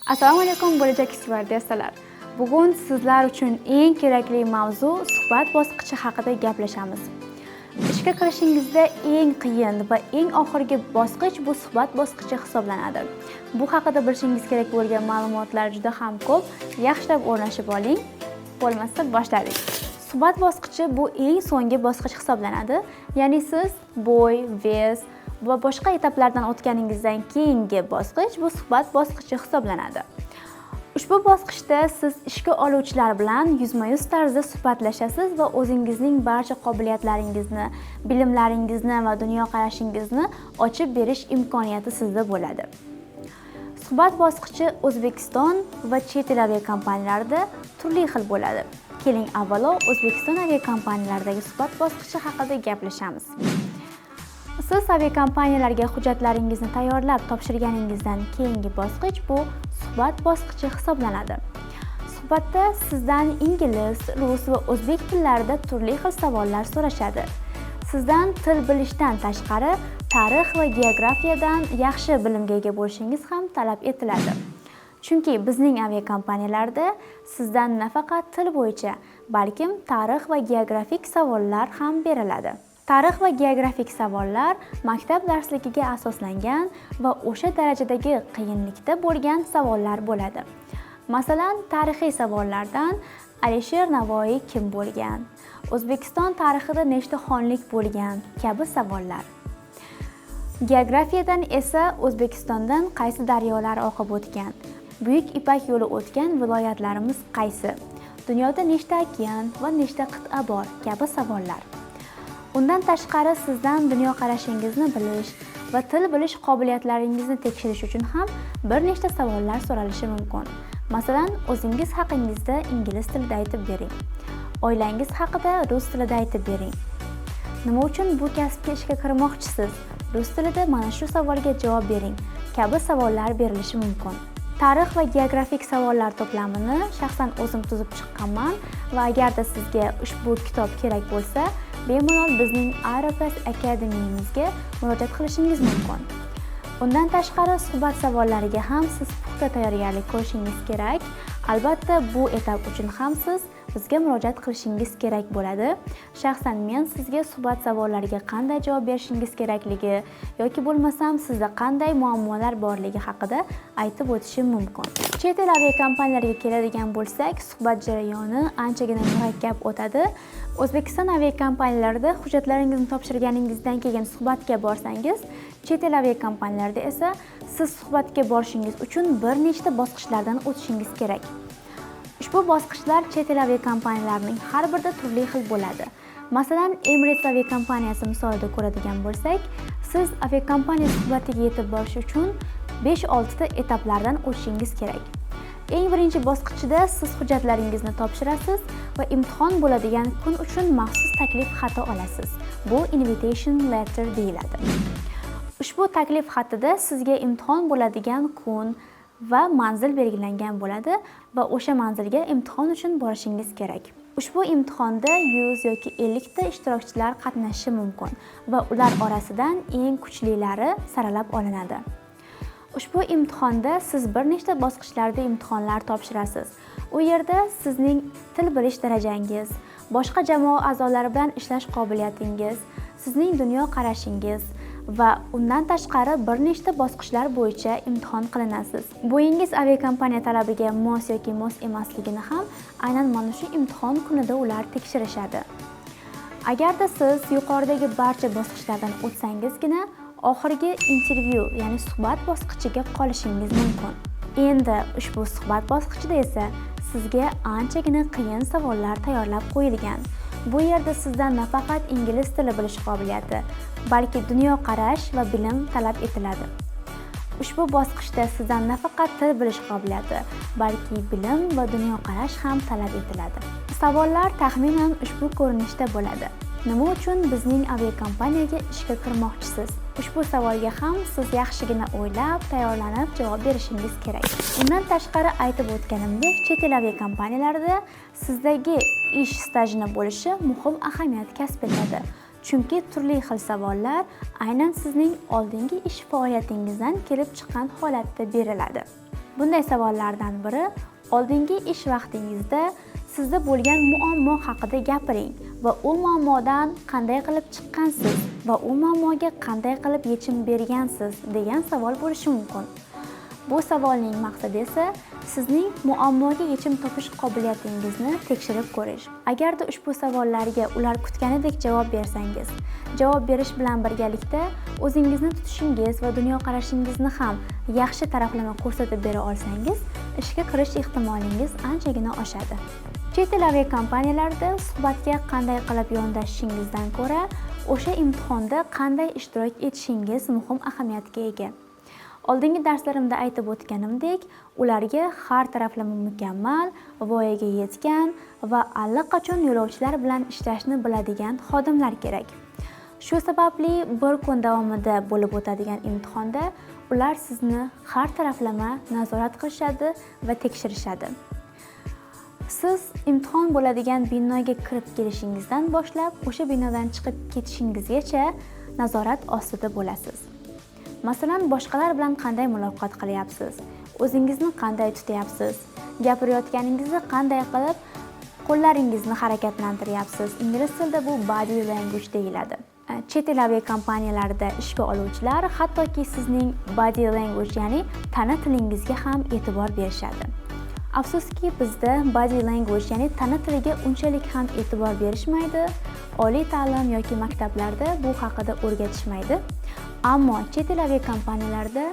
Assalomu alaykum bo'lajak stewardessalar. Bugun sizlar uchun eng kerakli mavzu suhbat bosqichi haqida gaplashamiz. Ishga kirishingizda eng qiyin va eng oxirgi bosqich bu suhbat bosqichi hisoblanadi. Bu haqida bilishingiz kerak bo'lgan ma'lumotlar juda ham ko'p. Yaxshilab o'rganib oling. Bo'lmasa boshladik. Suhbat bosqichi bu eng so'nggi bosqich hisoblanadi. Ya'ni siz bo'y, vez va boshqa etaplardan o'tganingizdan keyingi bosqich bu suhbat bosqichi hisoblanadi. Ushbu bosqichda siz ishga oluvchilar bilan yuzma-yuz tarzda suhbatlashasiz va o'zingizning barcha qobiliyatlaringizni, bilimlaringizni va dunyoqarashingizni ochib berish imkoniyati sizda bo'ladi. Suhbat bosqichi O'zbekiston va chet el aviakompaniyalarida turli xil bo'ladi. Keling, avvalo O'zbekiston aviakompaniyalaridagi suhbat bosqichi haqida gaplashamiz. Siz aviakompaniyalarga hujjatlaringizni tayyorlab topshirganingizdan keyingi bosqich bu suhbat bosqichi hisoblanadi. Suhbatda sizdan ingliz, rus va o'zbek tillarida turli xil savollar so'rashadi. Sizdan til bilishdan tashqari tarix va geografiyadan yaxshi bilimga ega bo'lishingiz ham talab etiladi. Chunki bizning aviakompaniyalarda sizdan nafaqat til bo'yicha, balkim tarix va geografik savollar ham beriladi. Tarix va geografik savollar maktab darsligiga asoslangan va o'sha darajadagi qiyinlikda bo'lgan savollar bo'ladi. Masalan, tarixiy savollardan Alisher Navoiy kim bo'lgan, O'zbekiston tarixida nechta xonlik bo'lgan kabi savollar. Geografiyadan esa O'zbekistondan qaysi daryolar oqib o'tgan, Buyuk Ipak yo'li o'tgan viloyatlarimiz qaysi, dunyoda nechta okean va nechta qit'a bor kabi savollar. Undan tashqari sizdan dunyoqarashingizni bilish va til bilish qobiliyatlaringizni tekshirish uchun ham bir nechta savollar so'ralishi mumkin. Masalan, o'zingiz haqingizda ingliz tilida aytib bering. Oilangiz haqida rus tilida aytib bering. Nima uchun bu kasbga ishga kirmoqchisiz? Rus tilida mana shu savolga javob bering kabi savollar berilishi mumkin. Tarix va geografik savollar to'plamini shaxsan o'zim tuzib chiqqanman va agarda sizga ushbu kitob kerak bo'lsa, bemalol bizning Aeropass Academy'imizga murojaat qilishingiz mumkin. Undan tashqari suhbat savollariga ham siz puxta tayyorgarlik ko'rishingiz kerak. Albatta, bu etap uchun ham siz bizga murojaat qilishingiz kerak bo'ladi. Shaxsan men sizga suhbat savollariga qanday javob berishingiz kerakligi yoki bo'lmasam sizda qanday muammolar borligi haqida aytib o'tishim mumkin. Chet el aviakompaniyalariga keladigan bo'lsak, suhbat jarayoni anchagina murakkab o'tadi. O'zbekiston aviakompaniyalarida hujjatlaringizni topshirganingizdan keyin suhbatga borsangiz, chet el aviakompaniyalarida esa siz suhbatga borishingiz uchun bir nechta bosqichlardan o'tishingiz kerak. Ushbu bosqichlar chet el aviakompaniyalarining har birida turli xil bo'ladi. Masalan, Emirates aviakompaniyasi misolida ko'radigan bo'lsak, siz aviakompaniya suhbatiga yetib borish uchun 5-6 ta etaplardan o'tishingiz kerak. Eng birinchi bosqichda siz hujjatlaringizni topshirasiz va imtihon bo'ladigan kun uchun maxsus taklif xati olasiz. Bu invitation letter deyiladi. Ushbu taklif xatida sizga imtihon bo'ladigan kun va manzil belgilangan bo'ladi va o'sha manzilga imtihon uchun borishingiz kerak. Ushbu imtihonda 100 yoki 50 ta ishtirokchilar qatnashishi mumkin va ular orasidan eng kuchlilari saralab olinadi. Ushbu imtihonda siz bir nechta bosqichlarda imtihonlar topshirasiz. U yerda sizning til bilish darajangiz, boshqa jamoa a'zolari bilan ishlash qobiliyatingiz, sizning dunyoqarashingiz va undan tashqari bir nechta bosqichlar bo'yicha imtihon qilinasiz. Bo'yingiz aviakompaniya talabiga mos yoki mos emasligini ham aynan mana shu imtihon kunida ular tekshirishadi. Agarda siz yuqoridagi barcha bosqichlardan o'tsangizgina oxirgi intervyu, ya'ni suhbat bosqichiga qolishingiz mumkin. Endi ushbu suhbat bosqichida esa sizga anchagina qiyin savollar tayyorlab qo'yilgan. Bu yerda sizdan nafaqat ingliz tili bilish qobiliyati, balki dunyoqarash va bilim talab etiladi. Ushbu bosqichda sizdan nafaqat til bilish qobiliyati, balki bilim va dunyoqarash ham talab etiladi. Savollar taxminan ushbu ko'rinishda bo'ladi. Nima uchun bizning aviakompaniyaga ishga kirmoqchisiz? Ushbu savolga ham siz yaxshigina o'ylab, tayyorlanib javob berishingiz kerak. Undan tashqari aytib o'tganimdek, chet el aviakompaniyalarida sizdagi ish stajini bo'lishi muhim ahamiyat kasb etadi. Chunki turli xil savollar aynan sizning oldingi ish faoliyatingizdan kelib chiqqan holatda beriladi. Bunday savollardan biri oldingi ish vaqtingizda sizda bo'lgan muammo haqida gapiring va u muammodan qanday qilib chiqqansiz va u muammoga qanday qilib yechim bergansiz degan savol bo'lishi mumkin. Bu savolning maqsadi esa sizning muammoga yechim topish qobiliyatingizni tekshirib ko'rish. Agarda ushbu savollarga ular kutganidek javob bersangiz, javob berish bilan birgalikda o'zingizni tutishingiz va dunyoqarashingizni ham yaxshi taraflama ko'rsatib bera olsangiz, ishga kirish ehtimolingiz anchagina oshadi. Chet el aviakompaniyalarida suhbatga qanday qilib yondashishingizdan ko'ra, o'sha imtihonda qanday ishtirok etishingiz muhim ahamiyatga ega. Oldingi darslarimda aytib o'tganimdek, ularga har taraflama mukammal, voyaga yetgan va allaqachon yo'lovchilar bilan ishlashni biladigan xodimlar kerak. Shu sababli bir kun davomida bo'lib o'tadigan imtihonda ular sizni har taraflama nazorat qilishadi va tekshirishadi. Siz imtihon bo'ladigan binoga kirib kelishingizdan boshlab o'sha binodan chiqib ketishingizgacha nazorat ostida bo'lasiz. Masalan, boshqalar bilan qanday muloqot qilyapsiz? O'zingizni qanday tutyapsiz? Gapirayotganingizda qanday qilib qo'llaringizni harakatlantiryapsiz? Ingliz tilida bu body language deyiladi. Chet el aviakompaniyalarida ishga oluvchilar hattoki sizning body language, ya'ni tana tilingizga ham e'tibor berishadi. Afsuski, bizda body language, ya'ni tana tiliga unchalik ham e'tibor berishmaydi. Oliy ta'lim yoki maktablarda bu haqida o'rgatishmaydi. Ammo chet el aviakompaniyalarida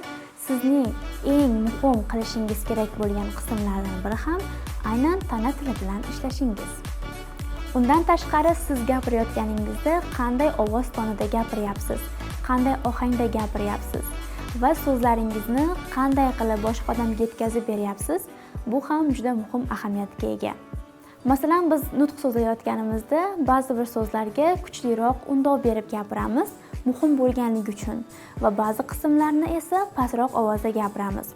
sizning eng muhim qilishingiz kerak bo'lgan qismlardan biri ham aynan tana tili bilan ishlashingiz. Undan tashqari, siz gapirayotganingizda qanday ovoz tonida gapiryapsiz, qanday ohangda gapiryapsiz va so'zlaringizni qanday qilib boshqa odamga yetkazib beryapsiz, bu ham juda muhim ahamiyatga ega. Masalan, biz nutq so'zlayotganimizda ba'zi bir so'zlarga kuchliroq undov berib gapiramiz, muhim bo'lganligi uchun, va ba'zi qismlarni esa pastroq ovozda gapiramiz.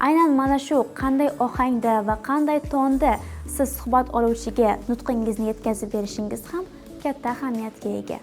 Aynan mana shu qanday ohangda va qanday tonda siz suhbat oluvchiga nutqingizni yetkazib berishingiz ham katta ahamiyatga ega.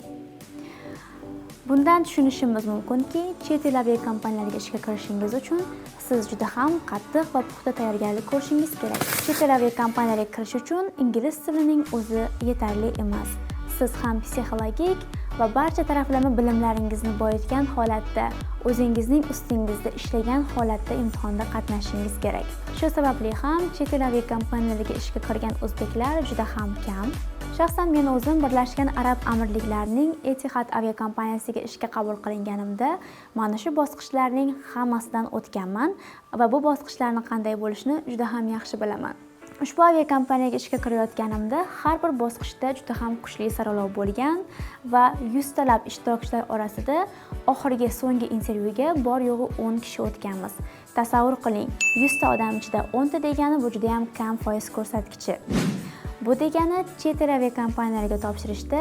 Bundan tushunishimiz mumkinki, chet el aviakompaniyalariga ishga kirishingiz uchun siz juda ham qattiq va puxta tayyorgarlik ko'rishingiz kerak. Chet el aviakompaniyalariga kirish uchun ingliz tilining o'zi yetarli emas. Siz ham psixologik va barcha taraflama bilimlaringizni boyitgan holatda, o'zingizning ustingizda ishlagan holatda imtihonda qatnashishingiz kerak. Shu sababli ham chet el aviakompaniyalariga ishga kirgan o'zbeklar juda ham kam. Shaxsan men o'zim Birlashgan Arab Amirliklarining Etihad aviakompaniyasiga ishga qabul qilinganimda mana shu bosqichlarning hammasidan o'tganman va bu bosqichlarning qanday bo'lishini juda ham yaxshi bilaman. Ushbu aviakompaniyaga ishga kirayotganimda har bir bosqichda juda ham kuchli saralov bo'lgan va 100 talab ishtirokchilar orasida oxirgi so'nggi intervyuga bor yo'g'i 10 kishi o'tganmiz. Tasavvur qiling, 100 ta odam ichida 10 ta degani bu juda ham kam foiz ko'rsatkichi. Bu degani chet el aviakompaniyalariga topshirishda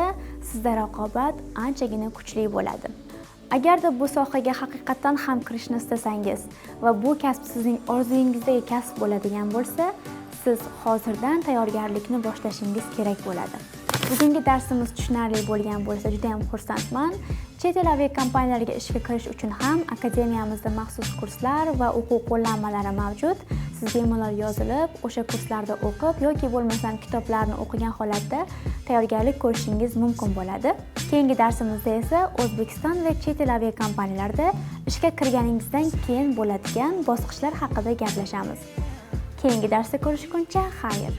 sizda raqobat anchagina kuchli bo'ladi. Agarda bu sohaga haqiqatan ham kirishni istasangiz va bu kasb sizning orzuyingizdagi kasb bo'ladigan bo'lsa, siz hozirdan tayyorgarlikni boshlashingiz kerak bo'ladi. Bugungi darsimiz tushunarli bo'lgan bo'lsa juda ham xursandman. Chet el aviakompaniyalariga ishga kirish uchun ham akademiyamizda maxsus kurslar va o'quv qo'llanmalari mavjud. Siz bemalol yozilib, o'sha kurslarda o'qib yoki bo'lmasam kitoblarni o'qigan holatda tayyorgarlik ko'rishingiz mumkin bo'ladi. Keyingi darsimizda esa O'zbekiston va chet el aviakompaniyalarida ishga kirganingizdan keyin bo'ladigan bosqichlar haqida gaplashamiz. Keyingi darsda ko'rishguncha xayr.